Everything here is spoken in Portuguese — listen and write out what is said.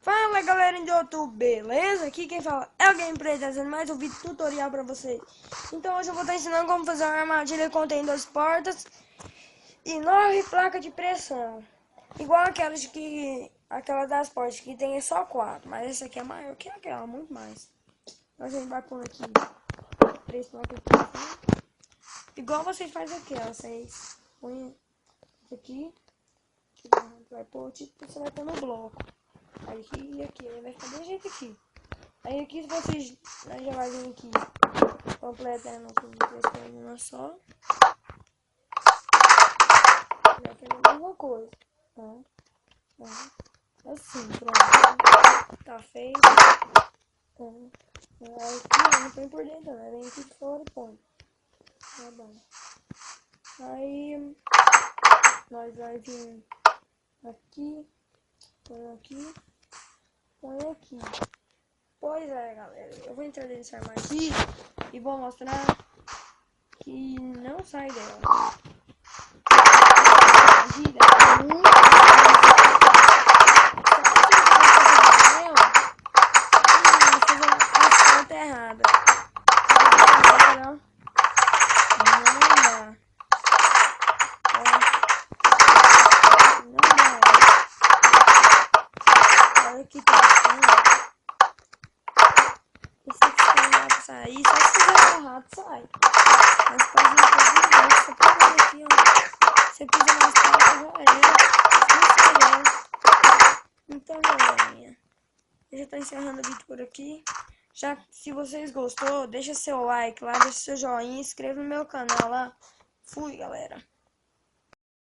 Fala galera do YouTube, beleza? Aqui quem fala é o Gameplay, trazendo mais um vídeo tutorial pra vocês. Então hoje eu vou estar ensinando como fazer uma armadilha que contém 2 portas e 9 placas de pressão. Igual aquela das portas que tem só 4, mas essa aqui é maior que aquela, muito mais. Nós a gente vai pôr aqui 3 placas de pressão. Igual vocês fazem aqui, ó, vocês põem isso aqui, vai pôr, tipo, você vai pôr no bloco. Aí aqui e aqui, aí vai ficar desse jeito aqui. Aí aqui se vocês já vai vir aqui completando com uma só. Já fez a mesma coisa. Assim, pronto. Tá feito. Aí aqui não põe por dentro, né? Vem aqui de fora e põe. Tá bom. Aí nós vai vir aqui, põe aqui. Põe aqui. Pois é, galera. Eu vou entrar nesse armário aqui e vou mostrar que não sai dela. Gira muito. Fazer a conta errada. Não dá. Não dá. Olha aqui tá assim. Esse aqui não dá pra sair, só se fizer errado sai. Mas pode ir todo mundo, você pode ver aqui, ó. Se quiser mais tarde, já era. Não sai. Então, galerinha, eu já tô encerrando o vídeo por aqui. Já, se vocês gostou, deixa seu like lá, deixa seu joinha, inscreva no meu canal lá. Fui, galera.